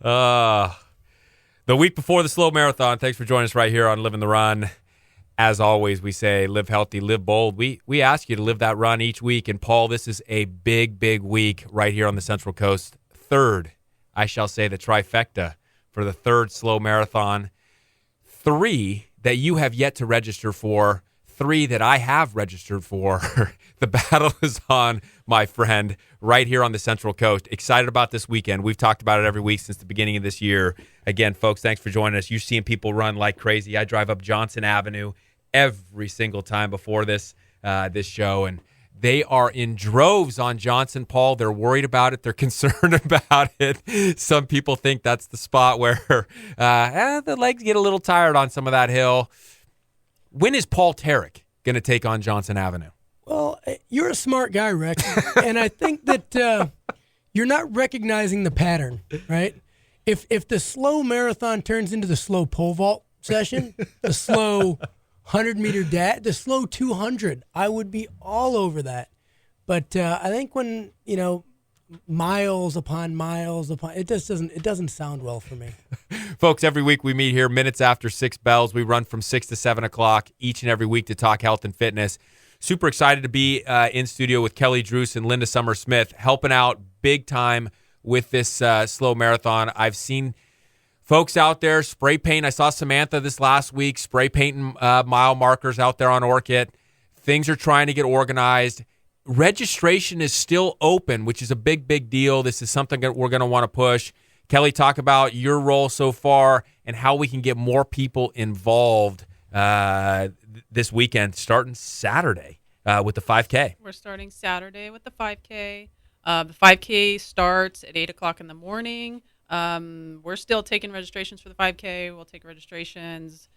The week before the slow marathon, thanks for joining us right here on Living the Run. As always, we say live healthy, live bold. We ask you to live that run each week. And, Paul, this is a big, big week right here on the Central Coast. Third, I shall say the trifecta for the third slow marathon. 3 that you have yet to register for, 3 that I have registered for. The battle is on, my friend, right here on the Central Coast. Excited about this weekend. We've talked about it every week since the beginning of this year. Again, folks, thanks for joining us. You're seeing people run like crazy. I drive up Johnson Avenue every single time before this show, and they are in droves on Johnson, Paul. They're worried about it. They're concerned about it. Some people think that's the spot where the legs get a little tired on some of that hill. When is Paul Tarek going to take on Johnson Avenue? Well, you're a smart guy, Rex, and I think that you're not recognizing the pattern, right? If the slow marathon turns into the slow pole vault session, the slow 100-meter the slow 200, I would be all over that. But I think when, miles upon miles upon, it doesn't sound well for me. Folks, every week we meet here minutes after 6 bells. We run from 6 to 7 o'clock each and every week to talk health and fitness. Super excited to be in studio with Kelly Druce and Linda Summer-Smith, helping out big time with this slow marathon. I've seen folks out there spray paint. I saw Samantha this last week spray painting mile markers out there on Orchid. Things are trying to get organized. Registration is still open, which is a big, big deal. This is something that we're going to want to push. Kelly, talk about your role so far and how we can get more people involved this weekend, starting Saturday with the 5K. We're starting Saturday with the 5K. The 5K starts at 8 o'clock in the morning. We're still taking registrations for the 5K. We'll take registrations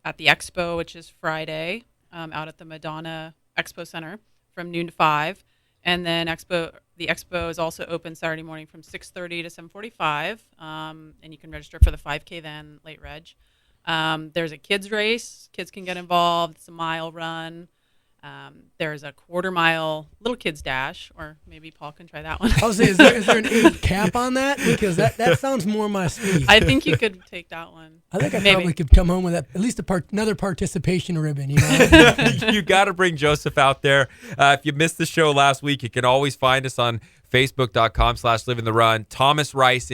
at the Expo, which is Friday, out at the Madonna Expo Center from noon to 5. And then the Expo is also open Saturday morning from 6:30 to 7:45. And you can register for the 5K then, late reg. There's a kids race. Kids can get involved. It's a mile run. There's a quarter-mile little kids dash, or maybe Paul can try that one. I was saying, is there an 8 cap on that? Because that sounds more my speed. I think you could take that one. I think I Maybe. probably could come home with at least another participation ribbon. You got to bring Joseph out there. If you missed the show last week, you can always find us on Facebook.com/LivingTheRun. Thomas Rice,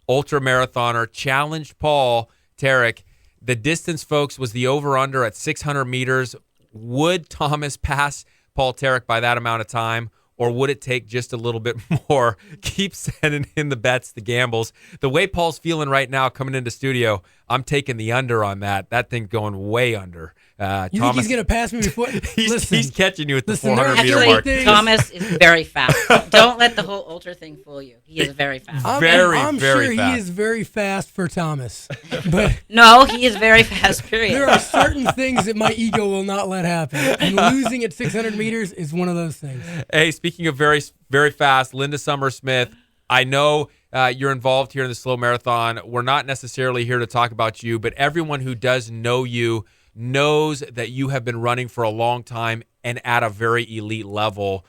ultra marathoner, challenged Paul Tarek. The distance, folks, was the over-under at 600 meters. Would Thomas pass Paul Tarek by that amount of time, or would it take just a little bit more? Keep sending in the bets, the gambles. The way Paul's feeling right now coming into studio, I'm taking the under on that. That thing's going way under. You Thomas, think he's going to pass me before? he's catching you at the listen, 400-meter mark. Thomas is very fast. Don't let the whole ultra thing fool you. He is very fast. I'm very sure fast. he is very fast for Thomas. But No, he is very fast, period. there are certain things that my ego will not let happen. And losing at 600 meters is one of those things. Hey, speaking of very, very fast, Linda Summer-Smith, I know you're involved here in the slow marathon. We're not necessarily here to talk about you, but everyone who does know you knows that you have been running for a long time and at a very elite level.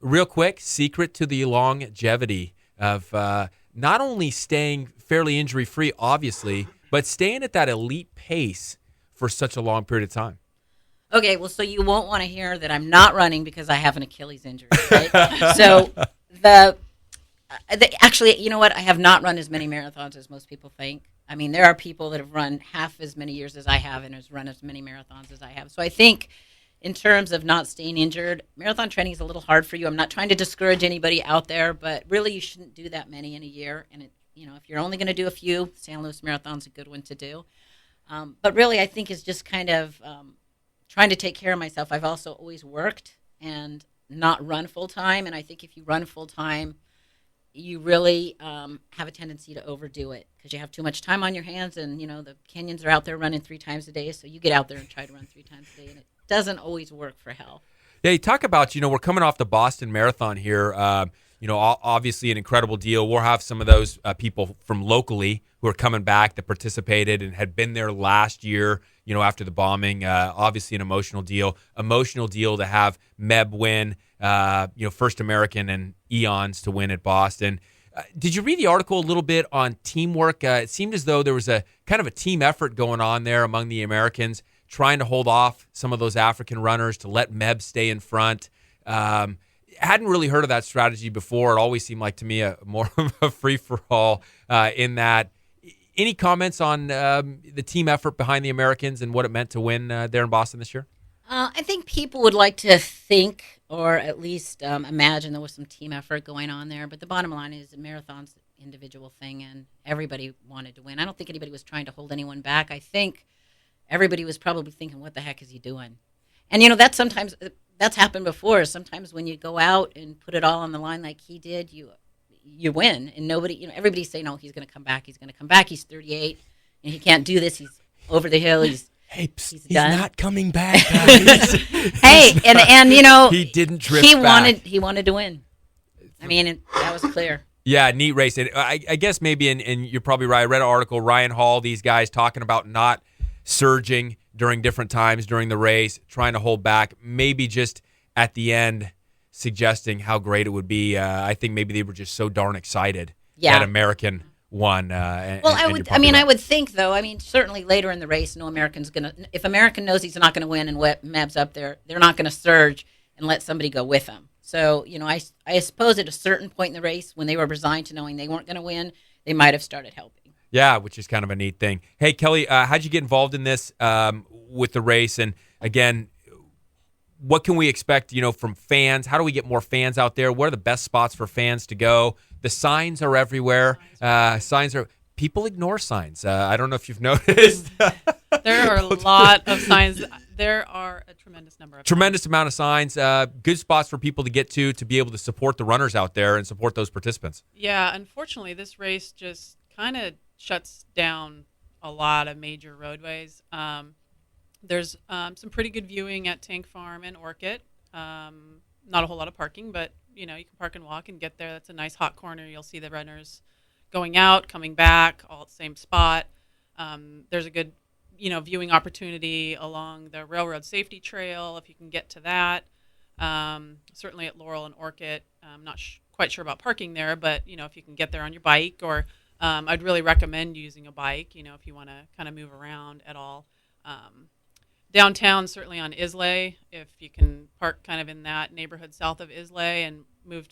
Real quick, secret to the longevity of not only staying fairly injury-free, obviously, but staying at that elite pace for such a long period of time. Okay, well, so you won't want to hear that I'm not running because I have an Achilles injury, right? So actually, you know what? I have not run as many marathons as most people think. I mean, there are people that have run half as many years as I have and has run as many marathons as I have. So I think in terms of not staying injured, marathon training is a little hard for you. I'm not trying to discourage anybody out there, but really you shouldn't do that many in a year. And, if you're only going to do a few, San Luis Marathon's a good one to do. But really, I think it's just kind of trying to take care of myself. I've also always worked and not run full-time. And I think if you run full-time, you really have a tendency to overdo it because you have too much time on your hands, and the Kenyans are out there running 3 times a day, so you get out there and try to run 3 times a day, and it doesn't always work for health. Yeah, you talk about, we're coming off the Boston Marathon here. Obviously an incredible deal. We'll have some of those people from locally who are coming back that participated and had been there last year, after the bombing. Obviously an emotional deal. Emotional deal to have Meb win, first American and eons to win at Boston. Did you read the article a little bit on teamwork? It seemed as though there was a kind of a team effort going on there among the Americans, trying to hold off some of those African runners to let Meb stay in front. Hadn't really heard of that strategy before. It always seemed like to me more of a free-for-all in that. Any comments on the team effort behind the Americans and what it meant to win there in Boston this year? I think people would like to think, or at least imagine, there was some team effort going on there. But the bottom line is, the marathon's an individual thing, and everybody wanted to win. I don't think anybody was trying to hold anyone back. I think everybody was probably thinking, "What the heck is he doing?" And that's sometimes that's happened before. Sometimes when you go out and put it all on the line like he did, you win, and nobody, everybody's saying, "Oh, he's going to come back. He's going to come back. He's 38, and he can't do this. He's over the hill. He's done. Not coming back, guys. Hey, and he didn't drift back. He wanted to win. I mean, that was clear. Yeah, neat race. And I guess maybe, and you're probably right, I read an article, Ryan Hall, these guys talking about not surging during different times during the race, trying to hold back, maybe just at the end suggesting how great it would be. I think maybe they were just so darn excited that American won. I would think, though, certainly later in the race, no American's going to, if American knows he's not going to win and Meb's up there, they're not going to surge and let somebody go with him. So, I suppose at a certain point in the race, when they were resigned to knowing they weren't going to win, they might have started helping. Yeah, which is kind of a neat thing. Hey, Kelly, how'd you get involved in this with the race? And again, what can we expect, from fans? How do we get more fans out there? What are the best spots for fans to go? The signs are everywhere. People ignore signs. I don't know if you've noticed. There are a lot of signs. There are a tremendous number of amount of signs. Good spots for people to get to be able to support the runners out there and support those participants. Yeah, unfortunately, this race just kind of shuts down a lot of major roadways. There's some pretty good viewing at Tank Farm and Orchid. Not a whole lot of parking, but you can park and walk and get there. That's a nice hot corner. You'll see the runners going out, coming back, all at the same spot. There's a good, viewing opportunity along the Railroad Safety Trail if you can get to that. Certainly at Laurel and Orchid. I'm not quite sure about parking there, but if you can get there on your bike, or I'd really recommend using a bike. If you want to kind of move around at all. Downtown, certainly on Islay, if you can park kind of in that neighborhood south of Islay and move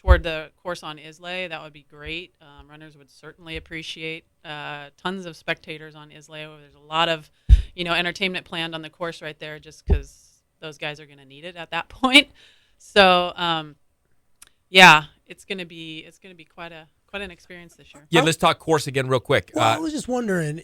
toward the course on Islay, that would be great. Runners would certainly appreciate tons of spectators on Islay. There's a lot of, entertainment planned on the course right there, just because those guys are going to need it at that point. So, it's going to be quite an experience this year. Yeah, let's talk course again real quick. Well, I was just wondering,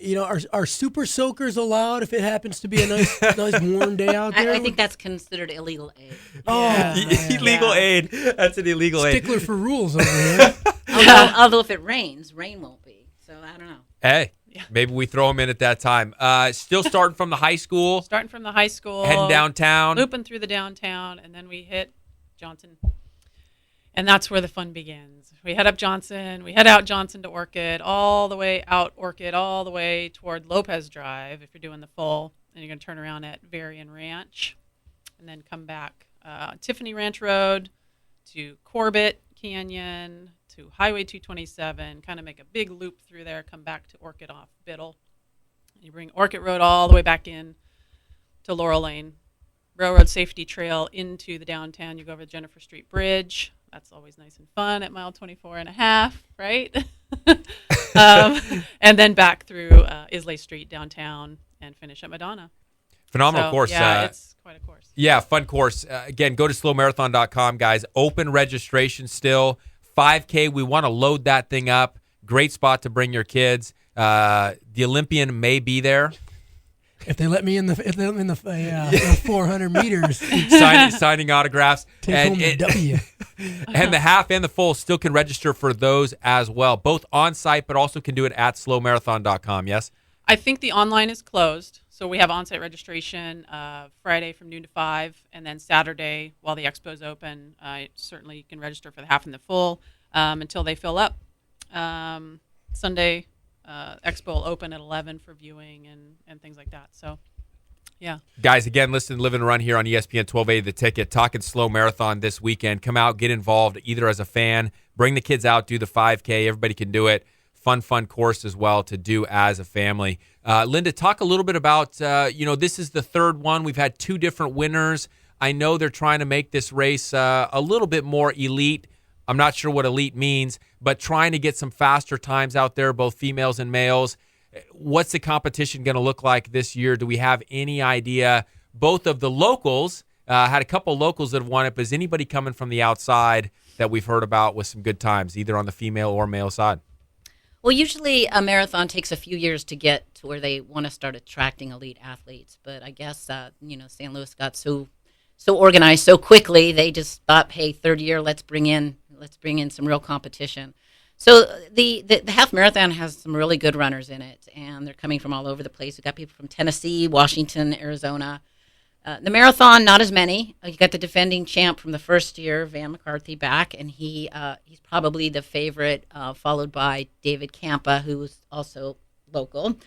are super soakers allowed if it happens to be a nice warm day out there? I think that's considered illegal aid. Oh, illegal aid. That's an illegal aid. Stickler for rules over here. although if it rains, rain won't be. So I don't know. Hey, maybe we throw them in at that time. Still starting from the high school. Starting from the high school. Heading downtown. Looping through the downtown, and then we hit Johnson. And that's where the fun begins. We head up Johnson. We head out Johnson to Orchid, all the way out Orchid, all the way toward Lopez Drive if you're doing the full. And you're going to turn around at Varian Ranch and then come back Tiffany Ranch Road to Corbett Canyon to Highway 227, kind of make a big loop through there, come back to Orchid off Biddle. You bring Orchid Road all the way back in to Laurel Lane. Railroad Safety Trail into the downtown. You go over the Jennifer Street Bridge. That's always nice and fun at mile 24 and a half, right? And then back through Islay Street downtown and finish at Madonna. Phenomenal course. Yeah, it's quite a course. Yeah, fun course. Again, go to slowmarathon.com, guys. Open registration still. 5K, we want to load that thing up. Great spot to bring your kids. The Olympian may be there. If they let me in the 400 meters, signing autographs, take home the W. And the half and the full still can register for those as well, both on site, but also can do it at slowmarathon.com. Yes, I think the online is closed, so we have on-site registration Friday from noon to 5, and then Saturday while the expo's open. Certainly, you can register for the half and the full until they fill up. Sunday. Expo will open at 11 for viewing and things like that. So, Yeah. Guys, again, listen to Live and Run here on ESPN 1280 The Ticket. Talking slow marathon this weekend. Come out, get involved either as a fan, bring the kids out, do the 5K. Everybody can do it. Fun course as well to do as a family. Linda, talk a little bit about, this is the third one. We've had 2 different winners. I know they're trying to make this race a little bit more elite. I'm not sure what elite means, but trying to get some faster times out there, both females and males. What's the competition going to look like this year? Do we have any idea? Both of the locals, had a couple locals that have won it, but is anybody coming from the outside that we've heard about with some good times, either on the female or male side? Well, usually a marathon takes a few years to get to where they want to start attracting elite athletes. But I guess, St. Louis got so organized so quickly, they just thought, hey, third year, let's bring in some real competition. So the half marathon has some really good runners in it, and they're coming from all over the place. We've got people from Tennessee, Washington, Arizona. The marathon, not as many. You got the defending champ from the first year, Van McCarthy, back, and he's probably the favorite, followed by David Campa, who's also local.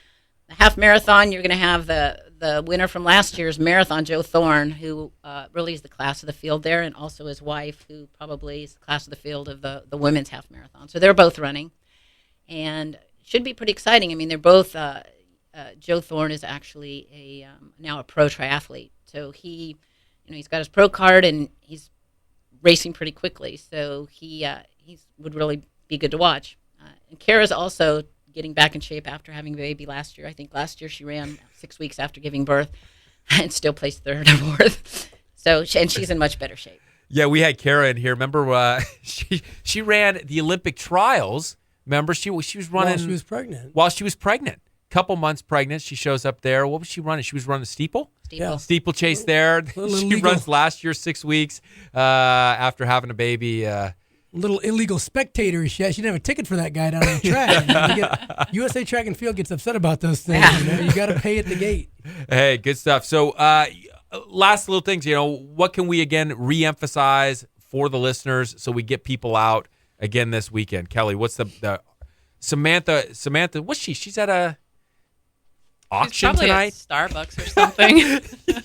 The half marathon, you're going to have the winner from last year's marathon, Joe Thorne, who really is the class of the field there, and also his wife, who probably is the class of the field of the women's half marathon. So they're both running, and should be pretty exciting. I mean, they're both. Joe Thorne is actually now a pro triathlete, so he's got his pro card and he's racing pretty quickly. So he would really be good to watch. And Kara's also getting back in shape after having a baby last year. I think last year she ran 6 weeks after giving birth and still placed third or fourth. So, and she's in much better shape. Yeah, we had Kara in here. Remember, she ran the Olympic trials. Remember, she was running while she was pregnant. While she was pregnant, couple months pregnant, she shows up there. What was she running? She was running steeple. Yeah. Steeplechase there. She runs last year 6 weeks after having a baby. Little illegal spectator she didn't have a ticket for that guy down on the track. USA Track and Field gets upset about those things. You got to pay at the gate. Hey, good stuff. So last little things, what can we again reemphasize for the listeners so we get people out again this weekend? Kelly, what's the Samantha, what's she? She's at a auction probably tonight? At Starbucks or something.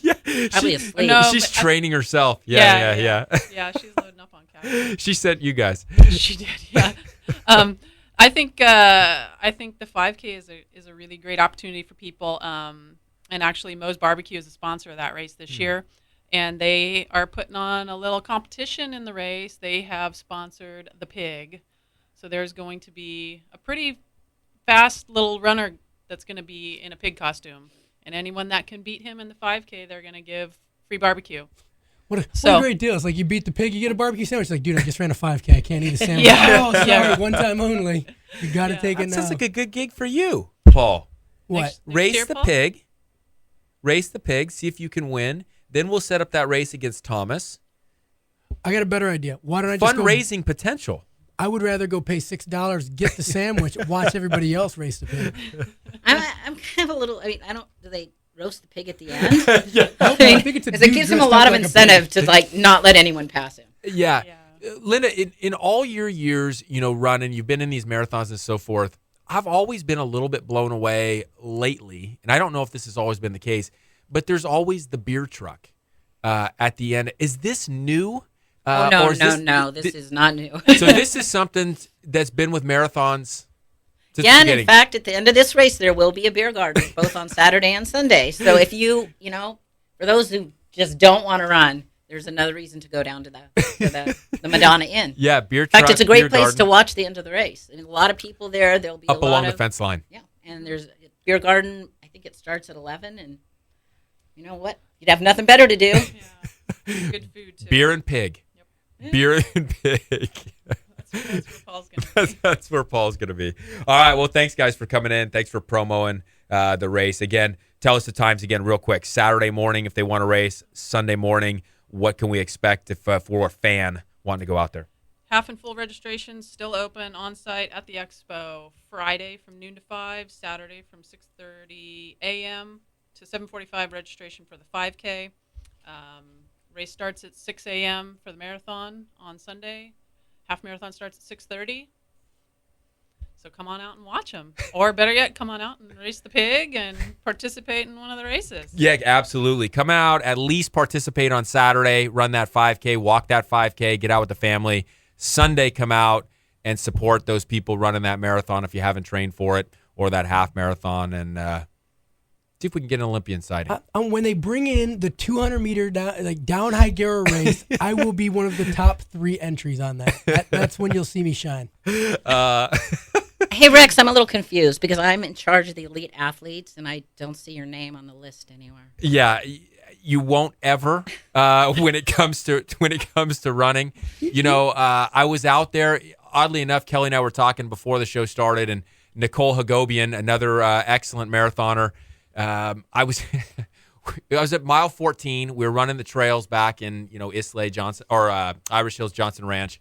Yeah, Probably asleep. No, she's but training herself. Yeah. Yeah, she's loading up on caffeine. She sent you guys. She did, yeah. I think the 5K is a really great opportunity for people. And actually, Moe's Barbecue is a sponsor of that race this year, and they are putting on a little competition in the race. They have sponsored the pig, so there's going to be a pretty fast little runner that's going to be in a pig costume, and anyone that can beat him in the 5K, they're going to give free barbecue. What a great deal. It's like you beat the pig, you get a barbecue sandwich. It's like, dude, I just ran a 5K. I can't eat a sandwich. Yeah. Oh, sorry. Yeah. One time only. You got to take it That now. sounds like a good gig for you, Paul. What? Next Race year, the Paul? pig. Race the pig. See if you can win. Then we'll set up that race against Thomas. I got a better idea. Why don't I just go? Fundraising potential. I would rather go pay $6, get the sandwich, watch everybody else race the pig. I'm kind of a little. I mean, do they roast the pig at the end? I think it's a Because it dude gives him a dressed lot up of like a incentive pig. to not let anyone pass him. Yeah. Yeah. Linda, in all your years, running, you've been in these marathons and so forth. I've always been a little bit blown away lately, and I don't know if this has always been the case, but there's always the beer truck at the end. Is this new? No. This is not new. So this is something that's been with marathons since the Yeah, and in beginning. fact, at the end of this race, there will be a beer garden, both on Saturday and Sunday. So if for those who just don't want to run, there's another reason to go down to the Madonna Inn. Yeah, beer In truck. fact, it's a great beer place garden, to watch the end of the race. And a lot of people there. There'll be up a lot along of the fence line. Yeah, and there's a beer garden. I think it starts at 11, and you know what? You'd have nothing better to do. Yeah. Good food too. Beer and pig. Yep. Beer and pig. That's where Paul's gonna be. That's where Paul's going to be. All right. Well, thanks, guys, for coming in. Thanks for promoing the race. Again, tell us the times again real quick. Saturday morning if they want to race. Sunday morning, what can we expect if we're a fan wanting to go out there? Half and full registrations still open on site at the expo. Friday from noon to 5. Saturday from 6:30 a.m. to 7:45 registration for the 5K. Race starts at 6 a.m. for the marathon on Sunday. Half marathon starts at 6:30. So come on out and watch them. Or better yet, come on out and race the pig and participate in one of the races. Yeah, absolutely. Come out, at least participate on Saturday, run that 5K, walk that 5K, get out with the family. Sunday, come out and support those people running that marathon if you haven't trained for it, or that half marathon, and see if we can get an Olympian sighting. When they bring in the 200-meter down Higuera race, I will be one of the top 3 entries on that. That's when you'll see me shine. Hey, Rex, I'm a little confused because I'm in charge of the elite athletes, and I don't see your name on the list anywhere. Yeah, you won't ever when it comes to running. You know, I was out there. Oddly enough, Kelly and I were talking before the show started, and Nicole Hagobian, another excellent marathoner. I was at mile 14. We were running the trails back in Islay Johnson or Irish Hills Johnson Ranch.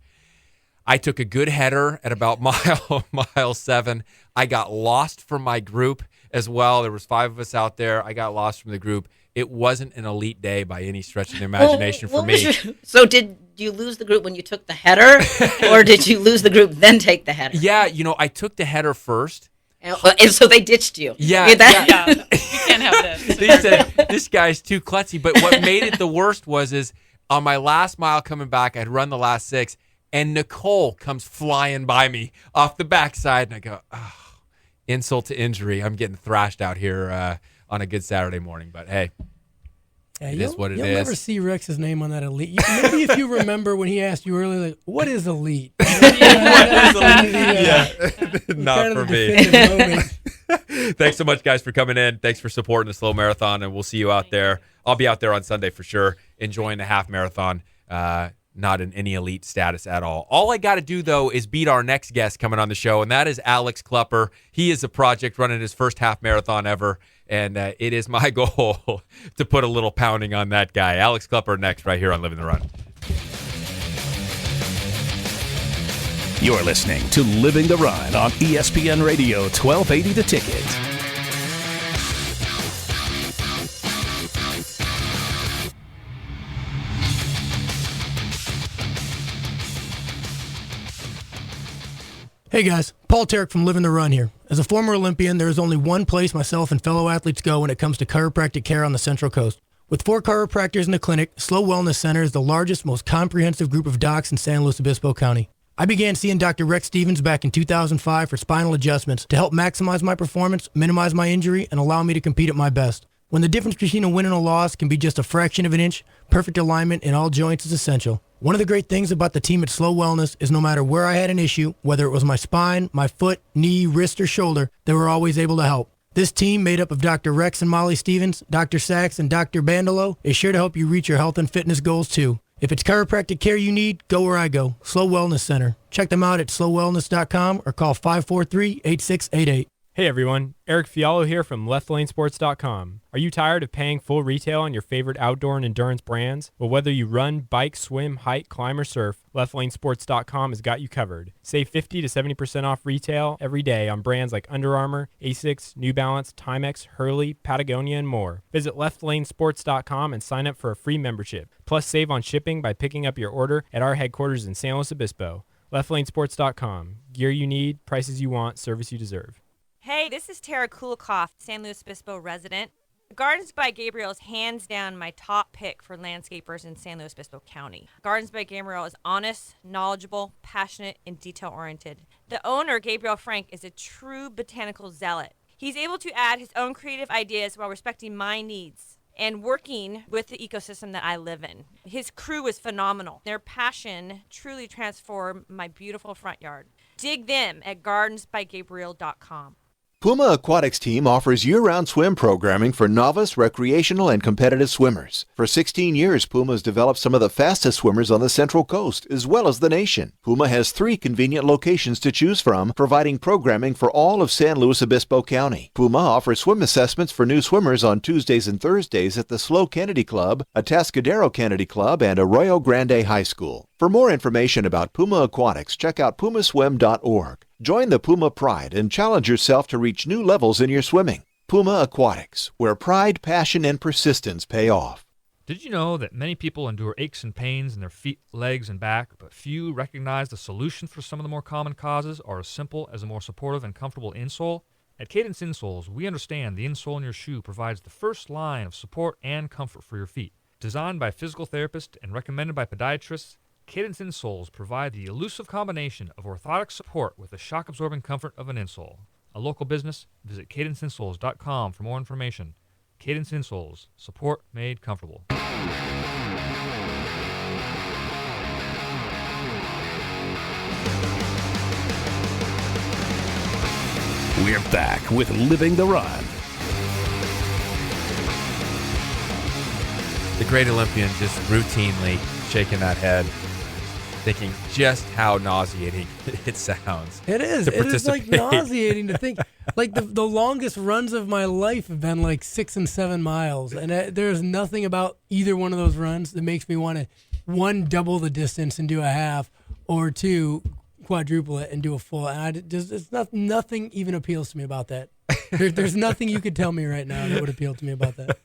I took a good header at about mile 7. I got lost from my group as well. There was 5 of us out there. I got lost from the group. It wasn't an elite day by any stretch of the imagination for me. So did you lose the group when you took the header, or did you lose the group then take the header? Yeah, I took the header first. And so they ditched you. Yeah, You can't have this. They said, this guy's too klutzy. But what made it the worst is on my last mile coming back, I'd run the last 6, and Nicole comes flying by me off the backside, and I go, oh, insult to injury. I'm getting thrashed out here on a good Saturday morning. But hey, it is what it is. You'll never see Rex's name on that elite. Maybe if you remember when he asked you earlier, like, what is elite? Not Kind of for the me. definitive moment. Thanks so much, guys, for coming in. Thanks for supporting the slow marathon, and we'll see you out there. I'll be out there on Sunday for sure, enjoying the half marathon. Not in any elite status at all. All I got to do, though, is beat our next guest coming on the show, and that is Alex Klepper. He is a project running his first half marathon ever, and it is my goal to put a little pounding on that guy. Alex Klepper next right here on Living the Run. You're listening to Living the Run on ESPN Radio 1280 The Ticket. Hey guys, Paul Tarek from Living the Run here. As a former Olympian, there is only one place myself and fellow athletes go when it comes to chiropractic care on the Central Coast. With 4 chiropractors in the clinic, Slow Wellness Center is the largest, most comprehensive group of docs in San Luis Obispo County. I began seeing Dr. Rex Stevens back in 2005 for spinal adjustments to help maximize my performance, minimize my injury, and allow me to compete at my best. When the difference between a win and a loss can be just a fraction of an inch, perfect alignment in all joints is essential. One of the great things about the team at Slow Wellness is no matter where I had an issue, whether it was my spine, my foot, knee, wrist, or shoulder, they were always able to help. This team, made up of Dr. Rex and Molly Stevens, Dr. Sachs, and Dr. Bandolo, is sure to help you reach your health and fitness goals too. If it's chiropractic care you need, go where I go, Slow Wellness Center. Check them out at slowwellness.com or call 543-8688. Hey everyone, Eric Fiallo here from LeftLaneSports.com. Are you tired of paying full retail on your favorite outdoor and endurance brands? Well, whether you run, bike, swim, hike, climb, or surf, LeftLaneSports.com has got you covered. Save 50 to 70% off retail every day on brands like Under Armour, Asics, New Balance, Timex, Hurley, Patagonia, and more. Visit LeftLaneSports.com and sign up for a free membership. Plus, save on shipping by picking up your order at our headquarters in San Luis Obispo. LeftLaneSports.com. Gear you need, prices you want, service you deserve. Hey, this is Tara Kulikoff, San Luis Obispo resident. Gardens by Gabriel is hands down my top pick for landscapers in San Luis Obispo County. Gardens by Gabriel is honest, knowledgeable, passionate, and detail-oriented. The owner, Gabriel Frank, is a true botanical zealot. He's able to add his own creative ideas while respecting my needs and working with the ecosystem that I live in. His crew is phenomenal. Their passion truly transformed my beautiful front yard. Dig them at gardensbygabriel.com. Puma Aquatics team offers year-round swim programming for novice, recreational, and competitive swimmers. For 16 years, Puma has developed some of the fastest swimmers on the Central Coast, as well as the nation. Puma has 3 convenient locations to choose from, providing programming for all of San Luis Obispo County. Puma offers swim assessments for new swimmers on Tuesdays and Thursdays at the SLO Kennedy Club, Atascadero Kennedy Club, and Arroyo Grande High School. For more information about Puma Aquatics, check out pumaswim.org. Join the Puma Pride and challenge yourself to reach new levels in your swimming. Puma Aquatics, where pride, passion, and persistence pay off. Did you know that many people endure aches and pains in their feet, legs, and back, but few recognize the solution for some of the more common causes are as simple as a more supportive and comfortable insole? At Cadence Insoles, we understand the insole in your shoe provides the first line of support and comfort for your feet. Designed by physical therapists and recommended by podiatrists, Cadence Insoles provide the elusive combination of orthotic support with the shock-absorbing comfort of an insole. A local business? Visit cadenceinsoles.com for more information. Cadence Insoles, support made comfortable. We're back with Living the Run. The great Olympian just routinely shaking that head, thinking just how nauseating it sounds. It is. to It is like participate. nauseating to think. Like the longest runs of my life have been like 6 and 7 miles, and there's nothing about either one of those runs that makes me want to, one, double the distance and do a half, or two, quadruple it and do a full. And nothing even appeals to me about that. There's nothing you could tell me right now that would appeal to me about that.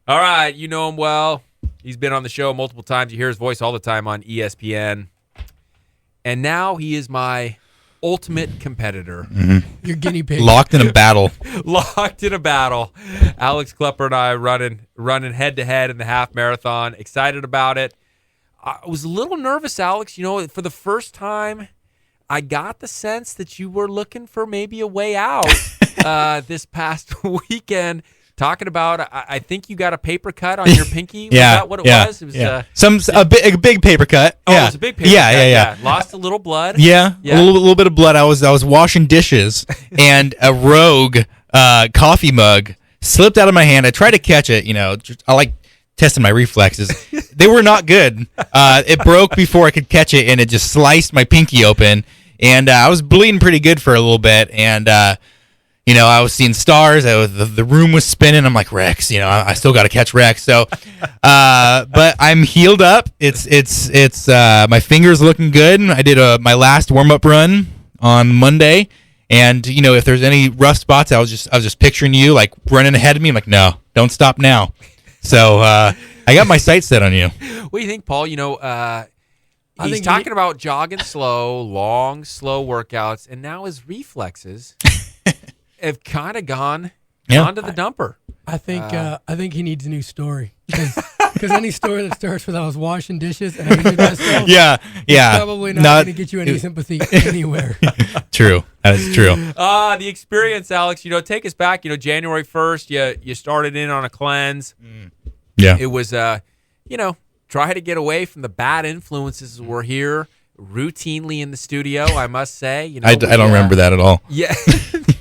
All right, you know him well. He's been on the show multiple times. You hear his voice all the time on ESPN. And now he is my ultimate competitor. Your guinea pig. Locked in a battle. Locked in a battle. Alex Klepper and I running head-to-head in the half marathon. Excited about it. I was a little nervous, Alex. You know, for the first time, I got the sense that you were looking for maybe a way out this past weekend. Talking about, I think you got a paper cut on your pinky. Was that what it was? It was a big paper cut. Oh, it was a big paper cut. Yeah. Lost a little blood. Yeah. A little bit of blood. I was washing dishes, and a rogue coffee mug slipped out of my hand. I tried to catch it. I like testing my reflexes. They were not good. It broke before I could catch it, and it just sliced my pinky open. And I was bleeding pretty good for a little bit, and I was seeing stars. The room was spinning. I'm like, Rex, I still got to catch Rex. So, but I'm healed up. It's my fingers looking good. I did my last warm up run on Monday, and if there's any rough spots, I was just picturing you like running ahead of me. I'm like, no, don't stop now. So I got my sights set on you. What do you think, Paul? He's talking about jogging slow, long, slow workouts, and now his reflexes have kind of gone onto the dumper. I think he needs a new story, because any story that starts with "I was washing dishes" and I injured myself, is probably not going to get you any sympathy anywhere. True, that is true. The experience, Alex. Take us back. January 1st, you started in on a cleanse. Yeah, it was try to get away from the bad influences. We're here routinely in the studio, I must say. I don't remember that at all. Yeah,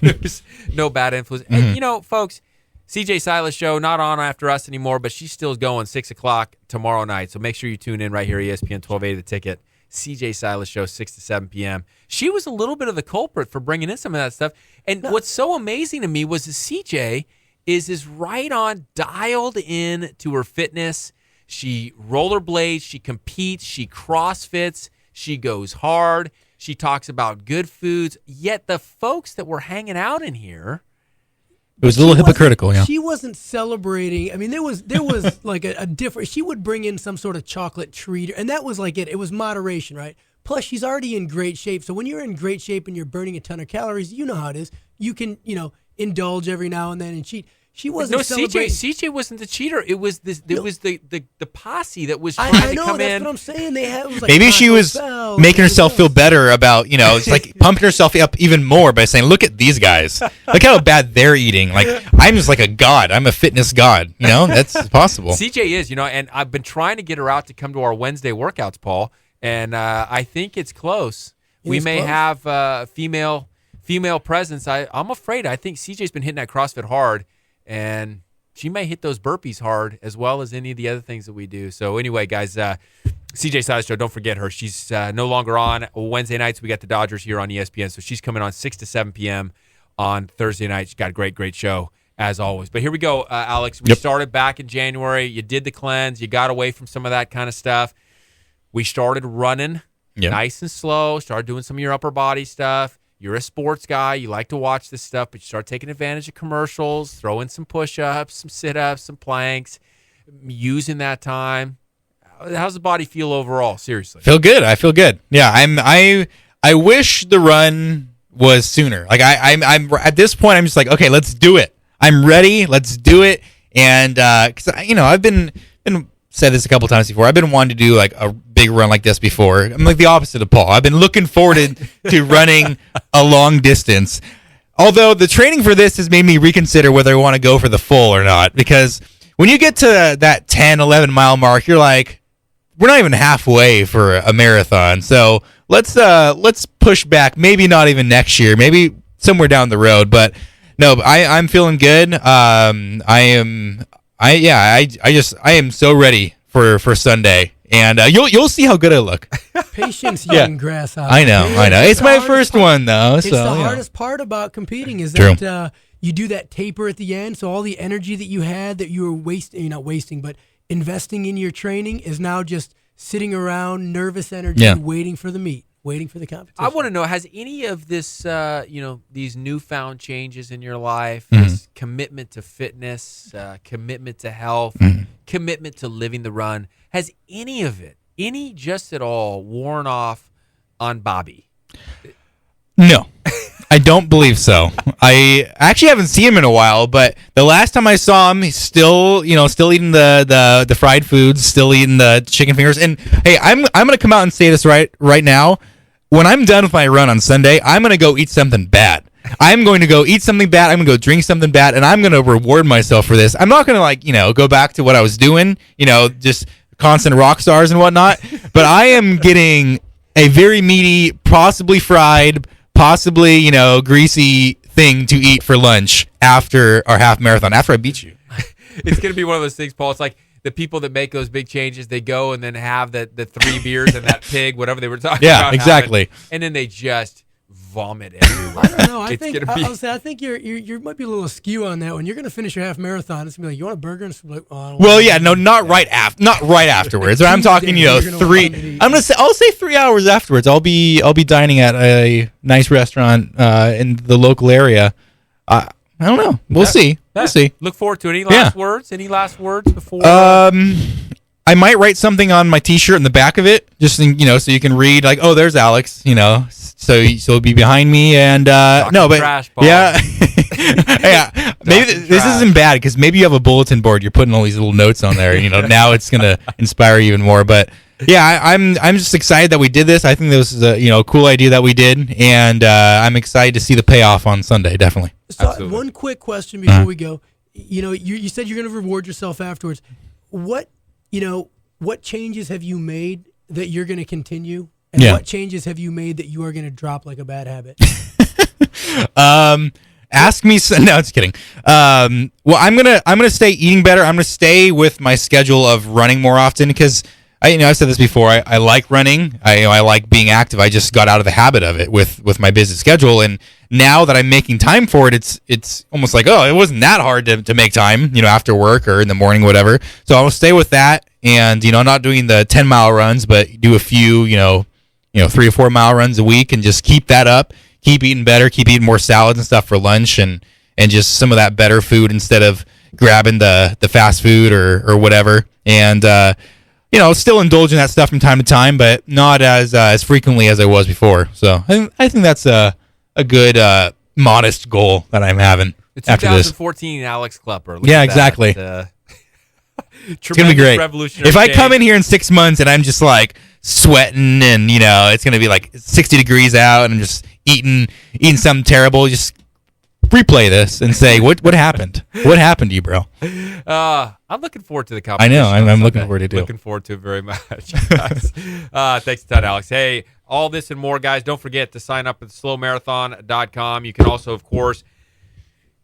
there's no bad influence. Mm-hmm. And folks, CJ Silas show not on after us anymore, but she's still going 6 o'clock tomorrow night. So make sure you tune in right here, ESPN 1280 The Ticket. CJ Silas show 6 to 7 p.m. She was a little bit of the culprit for bringing in some of that stuff. And what's so amazing to me was that CJ is right on, dialed in to her fitness. She rollerblades, she competes, she CrossFits, she goes hard, she talks about good foods. Yet the folks that were hanging out in here, it was a little hypocritical. Yeah, she wasn't celebrating. I mean, there was like a different. She would bring in some sort of chocolate treat, and that was like it. It was moderation, right? Plus, she's already in great shape. So when you're in great shape and you're burning a ton of calories, you know how it is. You can indulge every now and then and cheat. She wasn't celebrating. CJ wasn't the cheater. It was this. It was the posse that was trying I know, to come that's in. what I'm saying. It was like maybe she was Bell, making herself feel better about it's like pumping herself up even more by saying, "Look at these guys. Look how bad they're eating. Like I'm just like a god. I'm a fitness god. That's possible." CJ is, and I've been trying to get her out to come to our Wednesday workouts, Paul, and I think it's close. We may have female presence. I'm afraid. I think CJ's been hitting that CrossFit hard. And she may hit those burpees hard as well as any of the other things that we do. So anyway, guys, CJ Silas Show, don't forget her. She's no longer on Wednesday nights. We got the Dodgers here on ESPN. So she's coming on 6 to 7 p.m. on Thursday night. She's got a great show as always. But here we go, Alex. We started back in January. You did the cleanse. You got away from some of that kind of stuff. We started running nice and slow, started doing some of your upper body stuff. You're a sports guy. You like to watch this stuff, but you start taking advantage of commercials, throw in some push-ups, some sit-ups, some planks. using that time. How's the body feel overall? Seriously. Feel good. I feel good. Yeah, I wish the run was sooner. Like I'm at this point, I'm just like, okay, let's do it. I'm ready. Let's do it. And because I've been said this a couple times before. I've been wanting to do like a big run like this before. I'm like the opposite of Paul. I've been looking forward to running a long distance. Although the training for this has made me reconsider whether I want to go for the full or not. Because when you get to that 10, 11 mile mark, you're like, we're not even halfway for a marathon. So let's push back. Maybe not even next year. Maybe somewhere down the road. But no, I'm feeling good. I am so ready for Sunday, and you'll see how good I look. Patience, young grasshopper. I know. It's my first one though. It's so, the yeah. hardest part about competing is True. that you do that taper at the end, so all the energy that you had that you were wasting, not wasting, but investing in your training is now just sitting around, nervous energy, waiting for the meet, waiting for the competition. I want to know, has any of this, these newfound changes in your life, this commitment to fitness, commitment to health, commitment to living the run, has any of it, just at all, worn off on Bobby? No, I don't believe so. I actually haven't seen him in a while, but the last time I saw him, he's still eating the fried foods, still eating the chicken fingers. And hey, I'm gonna come out and say this right now. When I'm done with my run on Sunday, I'm gonna go eat something bad. I'm going to go eat something bad. I'm going to go drink something bad, and I'm going to reward myself for this. I'm not going to go back to what I was doing, just constant rock stars and whatnot. But I am getting a very meaty, possibly fried, possibly, greasy thing to eat for lunch after our half marathon, after I beat you. It's going to be one of those things, Paul. It's like the people that make those big changes, they go and then have the 3 beers and that pig, whatever they were talking about. Yeah, exactly. And then they just vomit everywhere. I don't know. I think you might be a little askew on that one. You're going to finish your half marathon. It's going to be like, you want a burger? And it's like, not right afterwards. I'm talking, 3. I'll say 3 hours afterwards. I'll be dining at a nice restaurant in the local area. I don't know. We'll see. We'll see. Look forward to it. Any last words? Any last words before? I might write something on my T-shirt in the back of it, just so you can read, like, oh, there's Alex, so he'll be behind me, and trash, Paul. yeah, yeah. Maybe this isn't bad because maybe you have a bulletin board. You're putting all these little notes on there. Now it's gonna inspire you even more. But yeah, I'm just excited that we did this. I think this is a cool idea that we did, and I'm excited to see the payoff on Sunday. Definitely. So one quick question before we go. You said you're going to reward yourself afterwards. What changes have you made that you're going to continue? And what changes have you made that you are going to drop like a bad habit? Ask me. No, just kidding. Well, I'm gonna stay eating better. I'm gonna stay with my schedule of running more often because I've said this before. I like running. I like being active. I just got out of the habit of it with my busy schedule, and now that I'm making time for it, it's almost like, oh, it wasn't that hard to make time, after work or in the morning, whatever. So I'll stay with that, and not doing the 10-mile runs, but do a few, 3 or 4 mile runs a week, and just keep that up. Keep eating better. Keep eating more salads and stuff for lunch, and just some of that better food instead of grabbing the fast food or whatever. And still indulge in that stuff from time to time, but not as frequently as I was before. So I think that's a good modest goal that I'm having after this. 2014 Alex Klepper. Yeah, exactly. It's gonna be great. If I come in here in 6 months and I'm just like sweating and it's gonna be like 60 degrees out and I'm just eating something terrible, just replay this and say what happened? What happened to you, bro? I'm looking forward to the competition. I know. I'm looking forward to it too. Looking forward to it very much. Thanks a ton, Alex. Hey, all this and more, guys. Don't forget to sign up at slowmarathon.com. You can also, of course,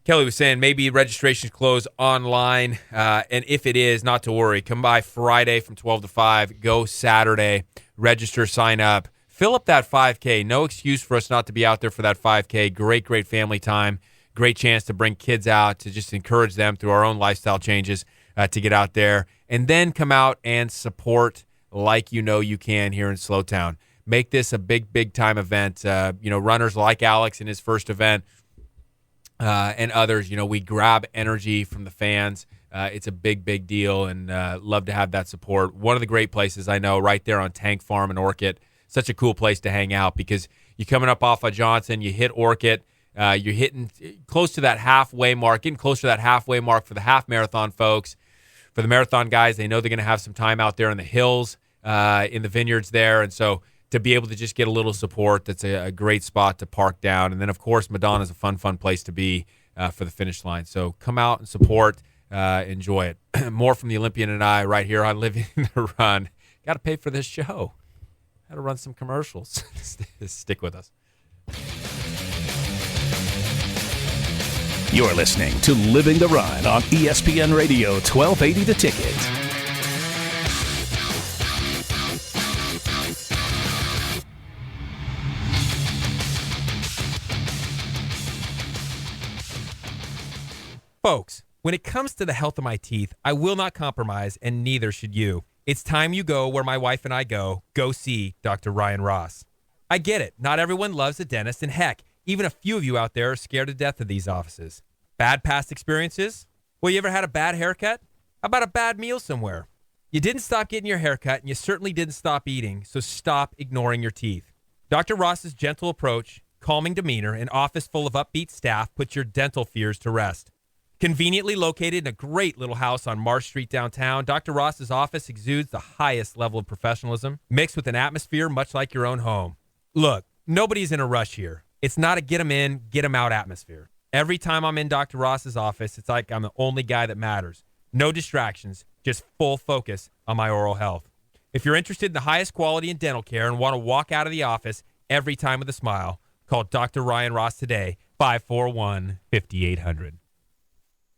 Kelly was saying maybe registrations close online, and if it is, not to worry. Come by Friday from 12 to 5. Go Saturday. Register, sign up. Fill up that 5K. No excuse for us not to be out there for that 5K. Great family time. Great chance to bring kids out, to just encourage them through our own lifestyle changes to get out there. And then come out and support like you can here in Slowtown. Make this a big time event. Runners like Alex in his first event, and others, we grab energy from the fans. It's a big, big deal, and love to have that support. One of the great places I know, right there on Tank Farm and Orchid. Such a cool place to hang out because you're coming up off of Johnson, you hit Orchid, you're hitting close to that halfway mark, getting closer to that halfway mark for the half marathon folks. For the marathon guys, they know they're going to have some time out there in the hills, in the vineyards there, and so to be able to just get a little support, that's a great spot to park down. And then, of course, Madonna's a fun place to be for the finish line. So come out and support. Enjoy it. More from the Olympian and I right here on Living the Run. Got to pay for this show. Got to run some commercials. Stick with us. You're listening to Living the Run on ESPN Radio 1280 The Ticket. Folks, when it comes to the health of my teeth, I will not compromise, and neither should you. It's time you go where my wife and I go. Go see Dr. Ryan Ross. I get it. Not everyone loves a dentist, and heck, even a few of you out there are scared to death of these offices. Bad past experiences? Well, you ever had a bad haircut? How about a bad meal somewhere? You didn't stop getting your haircut, and you certainly didn't stop eating, so stop ignoring your teeth. Dr. Ross's gentle approach, calming demeanor, and office full of upbeat staff puts your dental fears to rest. Conveniently located in a great little house on Marsh Street downtown, Dr. Ross's office exudes the highest level of professionalism, mixed with an atmosphere much like your own home. Look, nobody's in a rush here. It's not a get 'em in, get 'em out atmosphere. Every time I'm in Dr. Ross's office, it's like I'm the only guy that matters. No distractions, just full focus on my oral health. If you're interested in the highest quality in dental care and want to walk out of the office every time with a smile, call Dr. Ryan Ross today, 541-5800.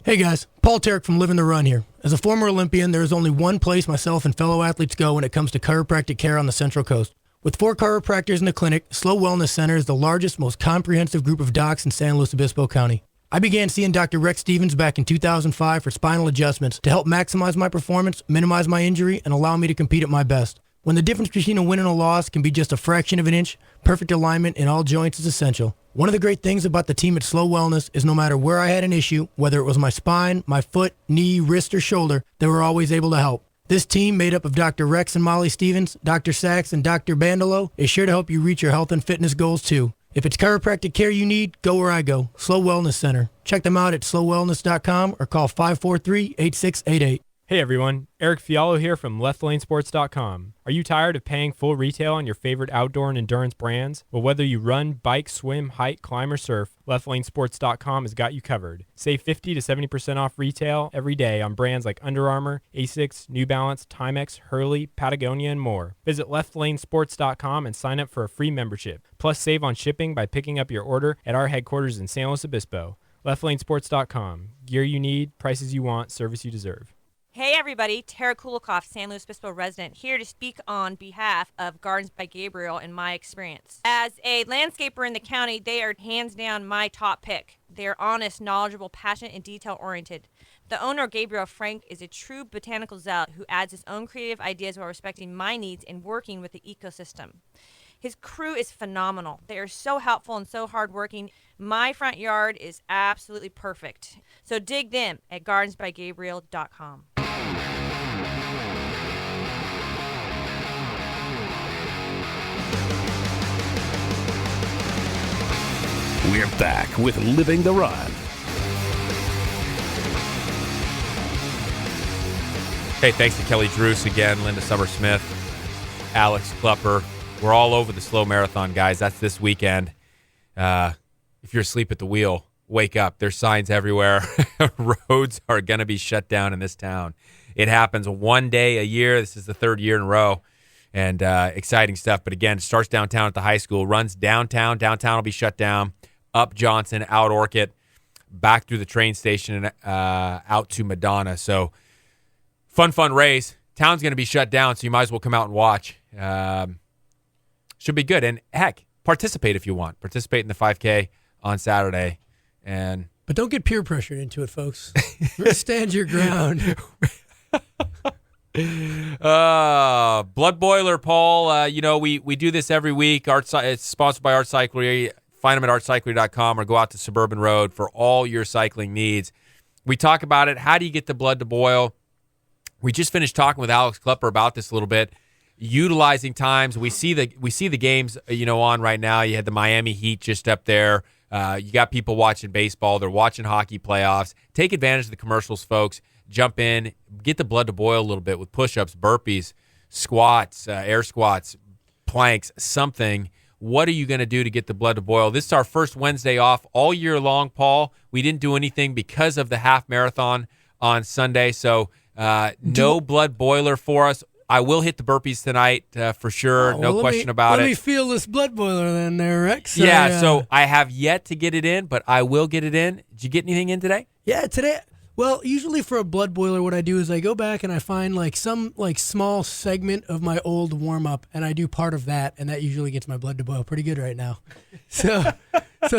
Hey guys, Paul Tarek from Living the Run here. As a former Olympian, there is only one place myself and fellow athletes go when it comes to chiropractic care on the Central Coast. With 4 chiropractors in the clinic, Slow Wellness Center is the largest, most comprehensive group of docs in San Luis Obispo County. I began seeing Dr. Rex Stevens back in 2005 for spinal adjustments to help maximize my performance, minimize my injury, and allow me to compete at my best. When the difference between a win and a loss can be just a fraction of an inch, perfect alignment in all joints is essential. One of the great things about the team at Slow Wellness is no matter where I had an issue, whether it was my spine, my foot, knee, wrist, or shoulder, they were always able to help. This team, made up of Dr. Rex and Molly Stevens, Dr. Sachs, and Dr. Bandolo, is sure to help you reach your health and fitness goals too. If it's chiropractic care you need, go where I go, Slow Wellness Center. Check them out at slowwellness.com or call 543-8688. Hey everyone, Eric Fiallo here from leftlanesports.com. Are you tired of paying full retail on your favorite outdoor and endurance brands? Well, whether you run, bike, swim, hike, climb, or surf, leftlanesports.com has got you covered. Save 50 to 70% off retail every day on brands like Under Armour, Asics, New Balance, Timex, Hurley, Patagonia, and more. Visit leftlanesports.com and sign up for a free membership. Plus, save on shipping by picking up your order at our headquarters in San Luis Obispo. leftlanesports.com. Gear you need, prices you want, service you deserve. Hey everybody, Tara Kulikoff, San Luis Obispo resident, here to speak on behalf of Gardens by Gabriel and my experience. As a landscaper in the county, they are hands down my top pick. They're honest, knowledgeable, passionate, and detail-oriented. The owner, Gabriel Frank, is a true botanical zealot who adds his own creative ideas while respecting my needs and working with the ecosystem. His crew is phenomenal. They are so helpful and so hardworking. My front yard is absolutely perfect. So dig them at gardensbygabriel.com. We're back with Living the Run. Hey, thanks to Kelly Druce again, Linda Summer-Smith, Alex Klepper. We're all over the slow marathon, guys. That's this weekend. If you're asleep at the wheel, wake up. There's signs everywhere. Roads are going to be shut down in this town. It happens one day a year. This is the 3rd year in a row. And exciting stuff. But again, it starts downtown at the high school, runs downtown. Downtown will be shut down. Up Johnson, out Orchid, back through the train station and out to Madonna. So fun race. Town's going to be shut down, so you might as well come out and watch. Should be good. And heck, participate if you want. Participate in the 5K on Saturday. But don't get peer pressured into it, folks. Stand your ground. Blood Boiler, Paul. We do this every week. It's sponsored by Art Cyclery. Find them at artcyclery.com or go out to Suburban Road for all your cycling needs. We talk about it. How do you get the blood to boil? We just finished talking with Alex Klepper about this a little bit. Utilizing times. We see the games, on right now. You had the Miami Heat just up there. You got people watching baseball. They're watching hockey playoffs. Take advantage of the commercials, folks. Jump in, get the blood to boil a little bit with push-ups, burpees, squats, air squats, planks, something. What are you going to do to get the blood to boil? This is our first Wednesday off all year long, Paul. We didn't do anything because of the half marathon on Sunday, so no blood boiler for us. I will hit the burpees tonight for sure, no question about it. Let me feel this blood boiler then there, Rex. So I have yet to get it in, but I will get it in. Did you get anything in today? Yeah, today. Well, usually for a blood boiler, what I do is I go back and I find some small segment of my old warm up, and I do part of that, and that usually gets my blood to boil pretty good right now. So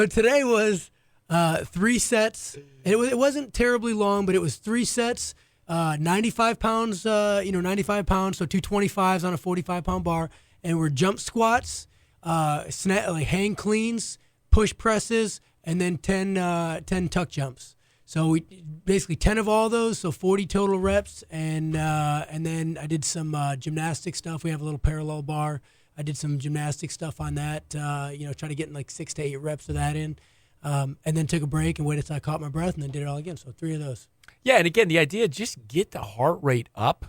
today was 3 sets. And it wasn't terribly long, but it was 3 sets, 95 pounds. 95 pounds, so 225s on a 45-pound bar, and we're jump squats, hang cleans, push presses, and then 10 tuck jumps. So we basically 10 of all those, so 40 total reps, and then I did some gymnastic stuff. We have a little parallel bar. I did some gymnastic stuff on that. Try to get in 6 to 8 reps of that in, and then took a break and waited until I caught my breath, and then did it all again. So 3 of those. Yeah, and again, the idea, just get the heart rate up.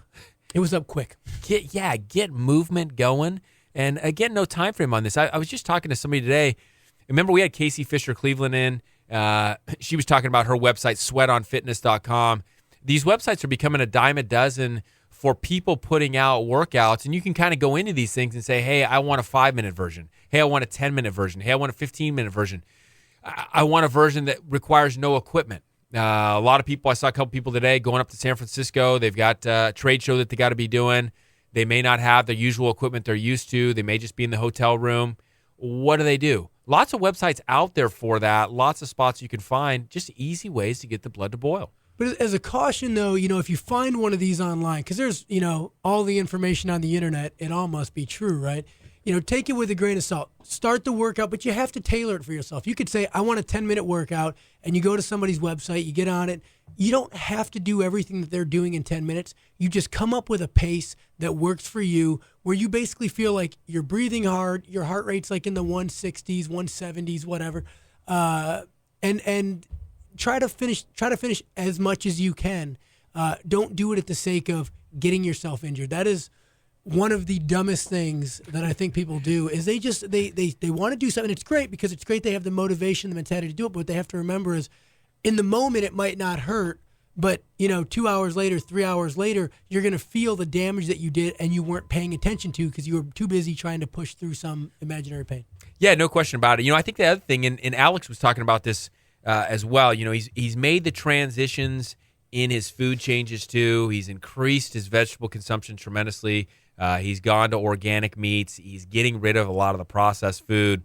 It was up quick. Get movement going, and again, no time frame on this. I was just talking to somebody today. Remember, we had Casey Fisher Cleveland in. She was talking about her website, sweatonfitness.com. These websites are becoming a dime a dozen for people putting out workouts, and you can kind of go into these things and say, hey, I want a 5-minute version. Hey, I want a 10-minute version. Hey, I want a 15-minute version. I want a version that requires no equipment. A lot of people, I saw a couple people today going up to San Francisco. They've got a trade show that they got to be doing. They may not have the usual equipment they're used to. They may just be in the hotel room. What do? Lots of websites out there for that. Lots of spots you can find. Just easy ways to get the blood to boil. But as a caution, though, if you find one of these online, because there's, all the information on the internet, it all must be true, right? Take it with a grain of salt. Start the workout, but you have to tailor it for yourself. You could say, I want a 10-minute workout, and you go to somebody's website, you get on it. You don't have to do everything that they're doing in 10 minutes. You just come up with a pace that works for you, where you basically feel like you're breathing hard, your heart rate's in the 160s, 170s, whatever, and try to finish as much as you can. Don't do it at the sake of getting yourself injured. That is one of the dumbest things that I think people do. Is they want to do something. It's great because it's great they have the motivation, the mentality to do it, but what they have to remember is, in the moment it might not hurt, but 2 hours later, 3 hours later, you're going to feel the damage that you did and you weren't paying attention to because you were too busy trying to push through some imaginary pain. Yeah, no question about it. I think the other thing, and Alex was talking about this as well, he's made the transitions in his food changes too. He's increased his vegetable consumption tremendously. He's gone to organic meats. He's getting rid of a lot of the processed food.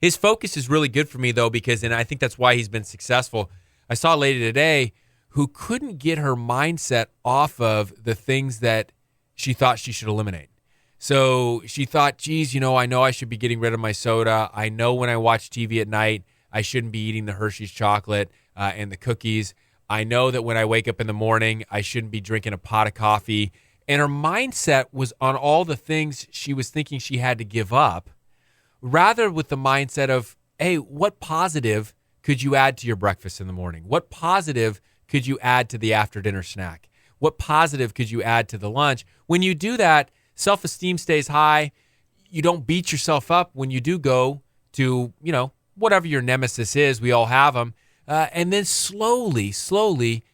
His focus is really good for me, though, and I think that's why he's been successful. I saw a lady today who couldn't get her mindset off of the things that she thought she should eliminate. So she thought, geez, I know I should be getting rid of my soda. I know when I watch TV at night, I shouldn't be eating the Hershey's chocolate and the cookies. I know that when I wake up in the morning, I shouldn't be drinking a pot of coffee. And her mindset was on all the things she was thinking she had to give up, rather with the mindset of, hey, what positive could you add to your breakfast in the morning? What positive could you add to the after-dinner snack? What positive could you add to the lunch? When you do that, self-esteem stays high. You don't beat yourself up when you do go to, whatever your nemesis is. We all have them. And then slowly,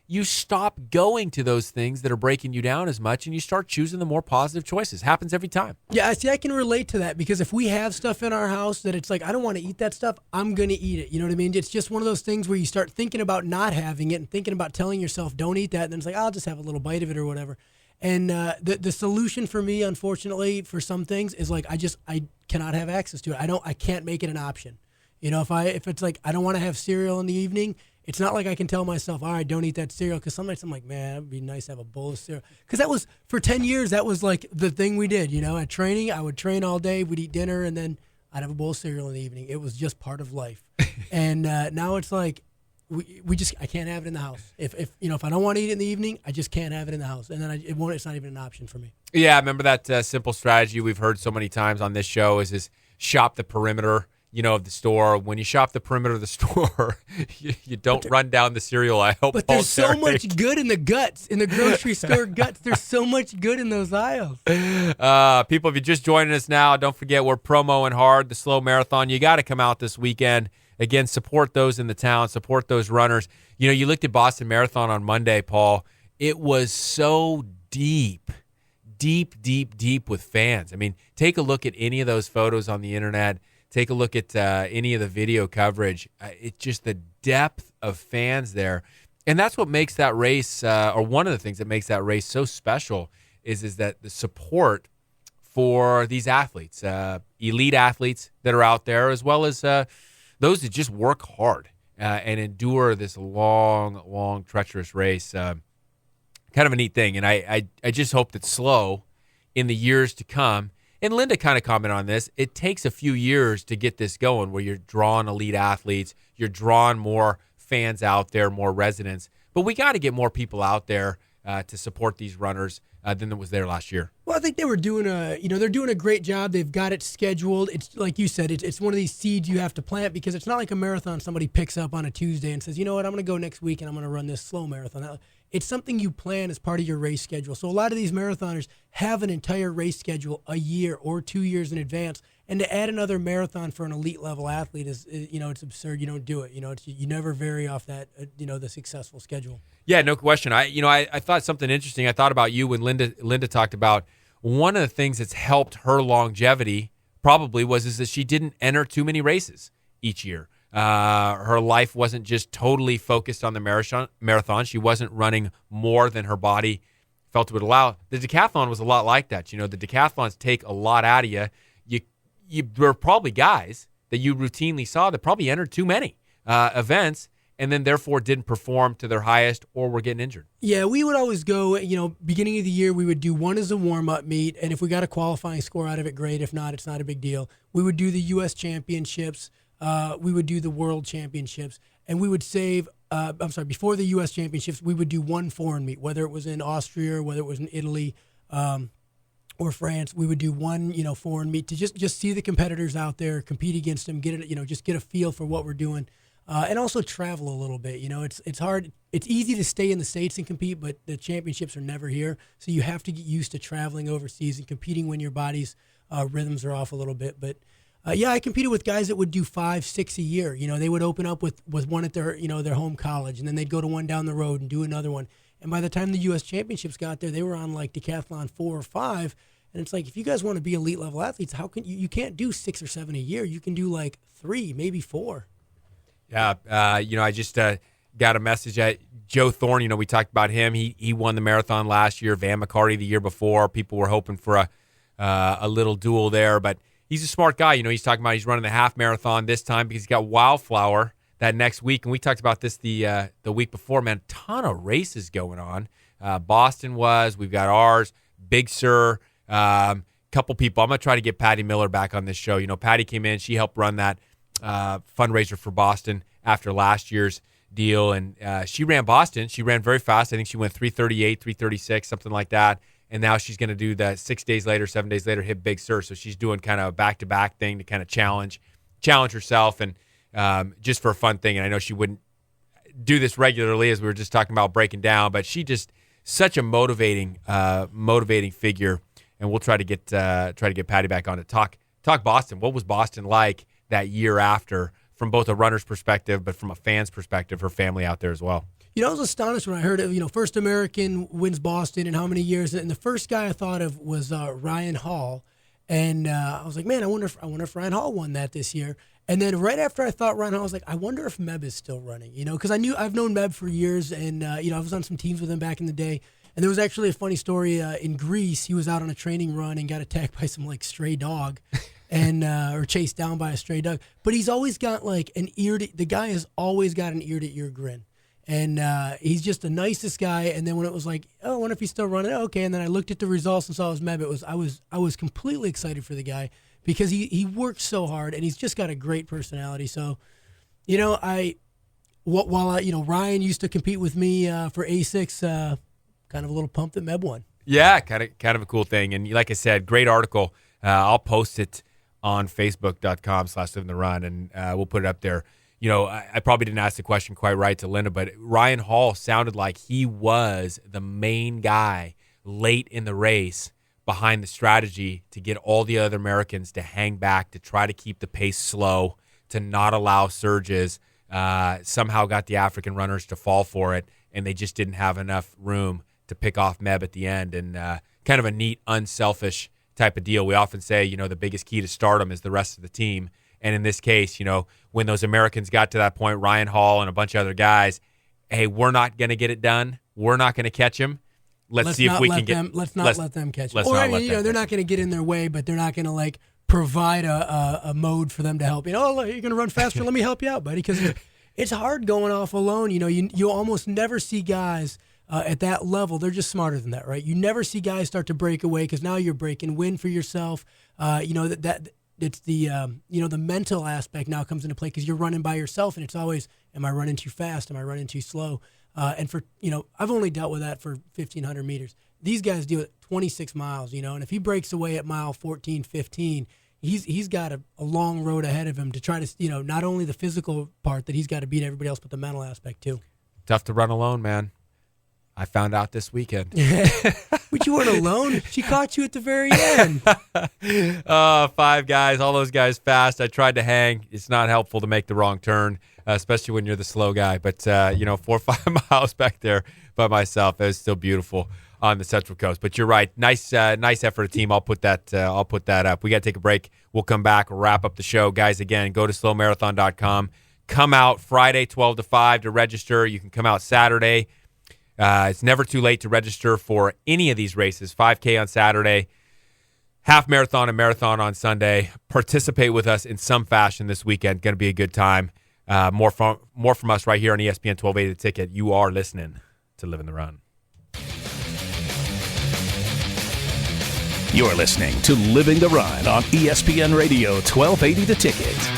you stop going to those things that are breaking you down as much, and you start choosing the more positive choices. Happens every time. Yeah, see, I can relate to that because if we have stuff in our house that it's like, I don't want to eat that stuff, I'm going to eat it. You know what I mean? It's just one of those things where you start thinking about not having it and thinking about telling yourself, don't eat that. And then it's like, I'll just have a little bite of it or whatever. And the solution for me, unfortunately, for some things is like, I cannot have access to it. I can't make it an option. If it's like, I don't want to have cereal in the evening, it's not like I can tell myself, all right, don't eat that cereal. Because some nights I'm like, man, it would be nice to have a bowl of cereal. Because that was, for 10 years, that was like the thing we did. At training, I would train all day, we'd eat dinner, and then I'd have a bowl of cereal in the evening. It was just part of life. And now it's like, I can't have it in the house. If I don't want to eat it in the evening, I just can't have it in the house, and then it's not even an option for me. Yeah, remember that simple strategy we've heard so many times on this show is shop the perimeter, of the store. When you shop the perimeter of the store, you don't run down the cereal aisle. But there's so much good in the guts, in the grocery store guts. There's so much good in those aisles. People, if you're just joining us now, don't forget we're promoing hard the slow marathon. You got to come out this weekend. Again, support those in the town, support those runners. You looked at Boston Marathon on Monday, Paul. It was so deep with fans. I mean, take a look at any of those photos on the internet. Take a look at any of the video coverage. It's just the depth of fans there. And that's what makes that race, or one of the things that makes that race so special is that the support for these athletes, elite athletes that are out there, as well as those that just work hard and endure this long, treacherous race. Kind of a neat thing. And I just hope that slow in the years to come, and Linda kind of commented on this, it takes a few years to get this going where you're drawing elite athletes, you're drawing more fans out there, more residents. But we got to get more people out there to support these runners than that was there last year. Well, I think they were doing they're doing a great job. They've got it scheduled. It's like you said, it's one of these seeds you have to plant, because it's not like a marathon somebody picks up on a Tuesday and says, you know what, I'm going to go next week and I'm going to run this slow marathon. It's something you plan as part of your race schedule. So a lot of these marathoners have an entire race schedule a year or 2 years in advance. And to add another marathon for an elite level athlete is it's absurd. You don't do it. You never vary off that, the successful schedule. Yeah, no question. I thought something interesting. I thought about you when Linda talked about one of the things that's helped her longevity probably is that she didn't enter too many races each year. Her life wasn't just totally focused on the marathon. She wasn't running more than her body felt it would allow. The decathlon was a lot like that. The decathlons take a lot out of you. You were probably guys that you routinely saw that probably entered too many events and then therefore didn't perform to their highest or were getting injured. Yeah, we would always go, beginning of the year, we would do one as a warm-up meet, and if we got a qualifying score out of it, great. If not, it's not a big deal. We would do the U.S. Championships. We would do the World Championships, and we would save, before the U.S. Championships, we would do one foreign meet, whether it was in Austria or whether it was in Italy or France. We would do one, foreign meet to just see the competitors out there, compete against them, just get a feel for what we're doing. And also travel a little bit. It's hard. It's easy to stay in the States and compete, but the championships are never here. So you have to get used to traveling overseas and competing when your body's rhythms are off a little bit. But I competed with guys that would do 5-6 a year. They would open up with one at their home college, and then they'd go to one down the road and do another one. And by the time the U.S. Championships got there, they were on like decathlon 4 or 5. And it's like, if you guys want to be elite level athletes, how can you can't do 6 or 7 a year? You can do like 3, maybe 4. Yeah, I just got a message at Joe Thorne. We talked about him. He won the marathon last year. Van McCarty the year before. People were hoping for a little duel there, but he's a smart guy. He's talking about he's running the half marathon this time because he's got Wildflower that next week, and we talked about this the week before. Man, a ton of races going on. Boston we've got ours. Big Sur. Couple people. I'm gonna try to get Patty Miller back on this show. Patty came in. She helped run that fundraiser for Boston after last year's deal, and she ran Boston. She ran very fast. I think she went 3:38, 3:36, something like that. And now she's going to do the 7 days later, hit Big Sur. So she's doing kind of a back-to-back thing to kind of challenge herself, and just for a fun thing. And I know she wouldn't do this regularly, as we were just talking about breaking down, but she just such a motivating figure. And we'll try to get Patty back on to talk Boston. What was Boston like that year after, from both a runner's perspective, but from a fan's perspective, her family out there as well? I was astonished when I heard it. First American wins Boston in how many years? And the first guy I thought of was Ryan Hall, and I was like, man, I wonder if Ryan Hall won that this year. And then right after I thought Ryan Hall, I was like, I wonder if Meb is still running. Because I've known Meb for years, and I was on some teams with him back in the day. And there was actually a funny story in Greece. He was out on a training run and got attacked by some stray dog, and or chased down by a stray dog. But he's always got an ear. The guy has always got an ear to ear grin. And he's just the nicest guy. And then when it was like, oh, I wonder if he's still running. Okay. And then I looked at the results and saw it was Meb. I was completely excited for the guy because he works so hard and he's just got a great personality. So, while Ryan used to compete with me for A6, kind of a little pump that Meb won. Yeah, kind of a cool thing. And like I said, great article. I'll post it on Facebook.com/LivingTheRun, and we'll put it up there. I probably didn't ask the question quite right to Linda, but Ryan Hall sounded like he was the main guy late in the race behind the strategy to get all the other Americans to hang back, to try to keep the pace slow, to not allow surges. Somehow got the African runners to fall for it, and they just didn't have enough room to pick off Meb at the end. And kind of a neat, unselfish type of deal. We often say, the biggest key to stardom is the rest of the team. And in this case, when those Americans got to that point, Ryan Hall and a bunch of other guys, hey, we're not going to get it done. We're not going to catch him. Let's see if we can get. Let's not let them catch him. They're not going to get in their way, but they're not going to provide a mode for them to help. You're going to run faster. Let me help you out, buddy, because it's hard going off alone. You almost never see guys at that level. They're just smarter than that, right? You never see guys start to break away because now you're breaking wind for yourself. That it's the the mental aspect now comes into play because you're running by yourself, and it's always, am I running too fast? Am I running too slow? And for I've only dealt with that for 1,500 meters. These guys do it 26 miles, and if he breaks away at mile 14, 15, he's got a long road ahead of him to try to not only the physical part that he's got to beat everybody else, but the mental aspect too. Tough to run alone, man. I found out this weekend. But you weren't alone. She caught you at the very end. 5 guys, all those guys fast. I tried to hang. It's not helpful to make the wrong turn, especially when you're the slow guy. But, 4 or 5 miles back there by myself, it was still beautiful on the Central Coast. But you're right. Nice effort, team. I'll put that up. We got to take a break. We'll come back. We'll wrap up the show. Guys, again, go to slowmarathon.com. Come out Friday, 12 to 5 to register. You can come out Saturday. It's never too late to register for any of these races. 5K on Saturday, half marathon and marathon on Sunday. Participate with us in some fashion this weekend. Going to be a good time. More from us right here on ESPN 1280 The Ticket. You are listening to Living the Run. You're listening to Living the Run on ESPN Radio 1280 The Ticket.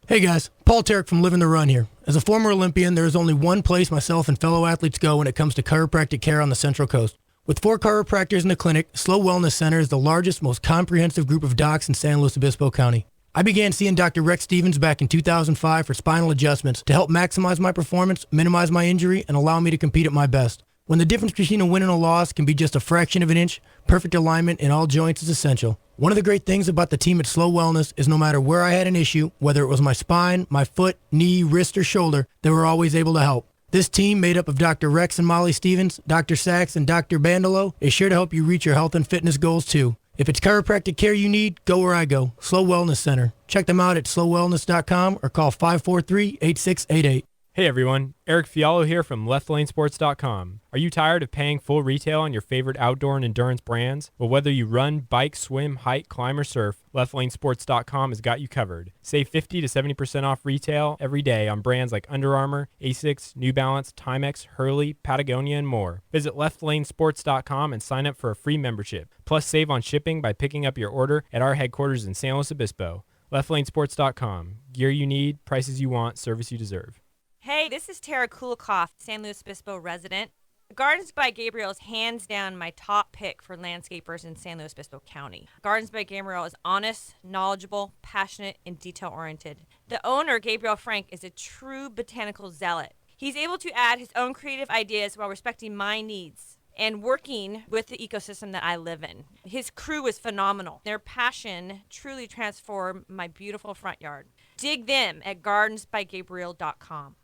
Hey guys, Paul Tarek from Living the Run here. As a former Olympian, there is only one place myself and fellow athletes go when it comes to chiropractic care on the Central Coast. With 4 chiropractors in the clinic, Slow Wellness Center is the largest, most comprehensive group of docs in San Luis Obispo County. I began seeing Dr. Rex Stevens back in 2005 for spinal adjustments to help maximize my performance, minimize my injury, and allow me to compete at my best. When the difference between a win and a loss can be just a fraction of an inch, perfect alignment in all joints is essential. One of the great things about the team at Slow Wellness is no matter where I had an issue, whether it was my spine, my foot, knee, wrist, or shoulder, they were always able to help. This team, made up of Dr. Rex and Molly Stevens, Dr. Sachs, and Dr. Bandolo, is sure to help you reach your health and fitness goals too. If it's chiropractic care you need, go where I go, Slow Wellness Center. Check them out at slowwellness.com or call 543-8688. Hey everyone, Eric Fiallo here from LeftLaneSports.com. Are you tired of paying full retail on your favorite outdoor and endurance brands? Well, whether you run, bike, swim, hike, climb, or surf, LeftLaneSports.com has got you covered. Save 50 to 70% off retail every day on brands like Under Armour, Asics, New Balance, Timex, Hurley, Patagonia, and more. Visit LeftLaneSports.com and sign up for a free membership. Plus, save on shipping by picking up your order at our headquarters in San Luis Obispo. LeftLaneSports.com. Gear you need, prices you want, service you deserve. Hey, this is Tara Kulikoff, San Luis Obispo resident. Gardens by Gabriel is hands down my top pick for landscapers in San Luis Obispo County. Gardens by Gabriel is honest, knowledgeable, passionate, and detail-oriented. The owner, Gabriel Frank, is a true botanical zealot. He's able to add his own creative ideas while respecting my needs and working with the ecosystem that I live in. His crew is phenomenal. Their passion truly transformed my beautiful front yard. Dig them at gardensbygabriel.com.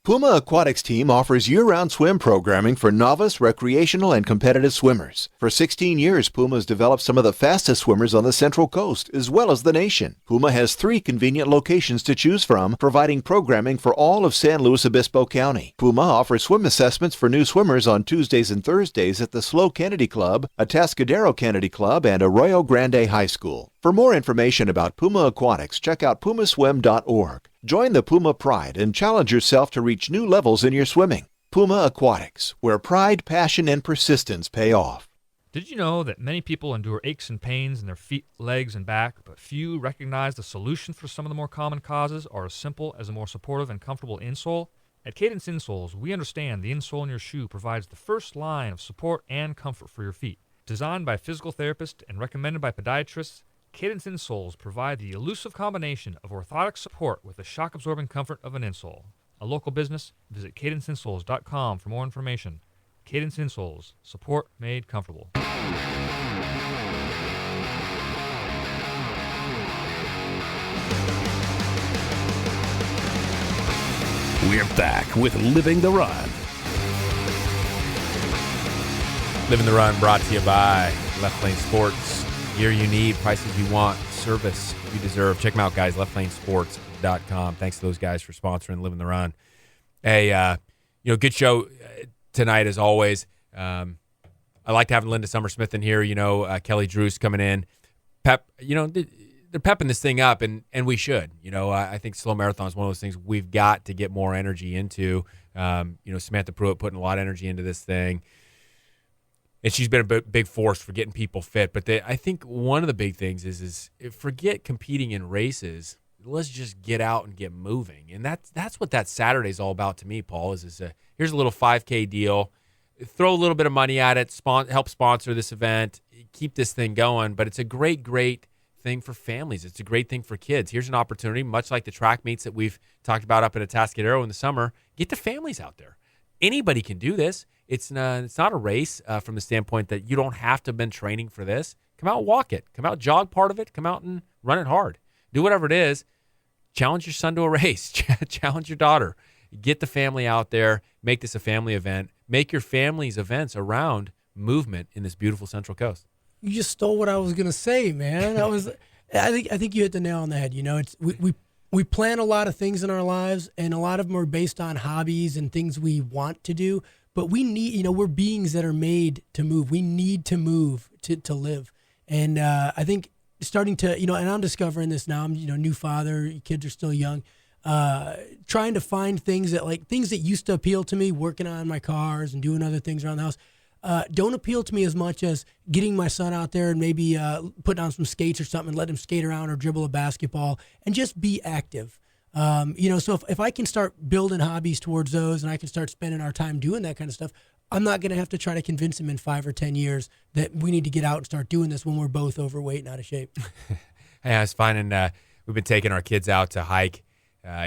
Puma Aquatics team offers year-round swim programming for novice, recreational, and competitive swimmers. For 16 years, Puma has developed some of the fastest swimmers on the Central Coast, as well as the nation. Puma has 3 convenient locations to choose from, providing programming for all of San Luis Obispo County. Puma offers swim assessments for new swimmers on Tuesdays and Thursdays at the SLO Kennedy Club, Atascadero Kennedy Club, and Arroyo Grande High School. For more information about Puma Aquatics, check out pumaswim.org. Join the Puma Pride and challenge yourself to reach new levels in your swimming. Puma Aquatics, where pride, passion, and persistence pay off. Did you know that many people endure aches and pains in their feet, legs, and back, but few recognize the solution for some of the more common causes are as simple as a more supportive and comfortable insole? At Cadence Insoles, we understand the insole in your shoe provides the first line of support and comfort for your feet. Designed by physical therapists and recommended by podiatrists, Cadence Insoles provide the elusive combination of orthotic support with the shock-absorbing comfort of an insole. A local business? Visit cadenceinsoles.com for more information. Cadence Insoles, support made comfortable. We're back with Living the Run. Living the Run brought to you by Left Lane Sports. Gear you need, prices you want, service you deserve. Check them out, guys, leftlanesports.com. Thanks to those guys for sponsoring Living the Run. Hey, good show tonight as always. I like having Linda Summersmith in here. Kelly Drews coming in. They're pepping this thing up, and we should. I think slow marathon is one of those things we've got to get more energy into. Samantha Pruitt putting a lot of energy into this thing. And she's been a big force for getting people fit. But I think one of the big things is forget competing in races. Let's just get out and get moving. And that's what that Saturday is all about to me, Paul, here's a little 5K deal. Throw a little bit of money at it, help sponsor this event, keep this thing going. But it's a great, great thing for families. It's a great thing for kids. Here's an opportunity, much like the track meets that we've talked about up at Atascadero in the summer. Get the families out there. Anybody can do this. It's not a race from the standpoint that you don't have to have been training for this. Come out and walk it. Come out, jog part of it. Come out and run it hard. Do whatever it is. Challenge your son to a race. Challenge your daughter. Get the family out there. Make this a family event. Make your family's events around movement in this beautiful Central Coast. You just stole what I was gonna say, man. I think you hit the nail on the head. It's we plan a lot of things in our lives, and a lot of them are based on hobbies and things we want to do. But we need, we're beings that are made to move. We need to move to live. And I think starting to, and I'm discovering this now. I'm, new father. Kids are still young. Trying to find things that used to appeal to me, working on my cars and doing other things around the house, don't appeal to me as much as getting my son out there and maybe putting on some skates or something and let him skate around or dribble a basketball and just be active. So if I can start building hobbies towards those and I can start spending our time doing that kind of stuff, I'm not going to have to try to convince him in 5 or 10 years that we need to get out and start doing this when we're both overweight and out of shape. Hey, I was finding we've been taking our kids out to hike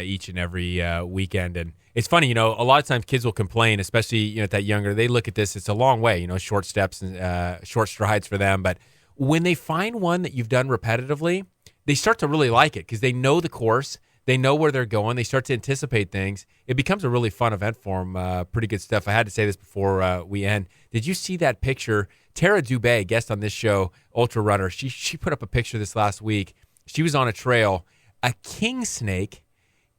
each and every weekend. And it's funny, a lot of times kids will complain, especially, at that younger, they look at this, it's a long way, short steps and short strides for them. But when they find one that you've done repetitively, they start to really like it because they know the course. They know where they're going. They start to anticipate things. It becomes a really fun event for them. Pretty good stuff. I had to say this before we end. Did you see that picture? Tara Dubé, guest on this show, ultra runner. She put up a picture this last week. She was on a trail, a king snake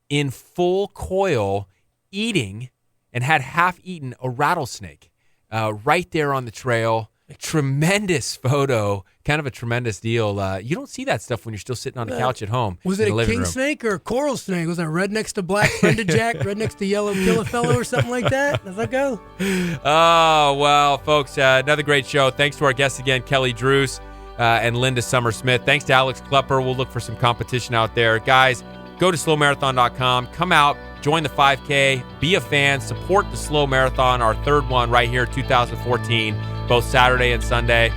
in full coil eating and had half eaten a rattlesnake right there on the trail. Tremendous photo, kind of a tremendous deal. You don't see that stuff when you're still sitting on the couch at home. Was it a king snake or a coral snake? Was it red next to black, Brenda Jack, red next to yellow, kill a fellow or something like that? Does that go? Oh, well, folks, another great show. Thanks to our guests again, Kelly Drews and Linda Summersmith. Thanks to Alex Klepper. We'll look for some competition out there. Guys, go to slowmarathon.com. Come out, join the 5K, be a fan, support the Slow Marathon, our third one right here, 2014. Both Saturday and Sunday.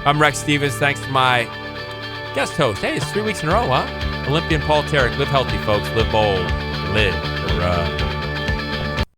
I'm Rex Stevens. Thanks to my guest host. Hey, it's 3 weeks in a row, huh? Olympian Paul Tarek. Live healthy, folks. Live bold. Live the run.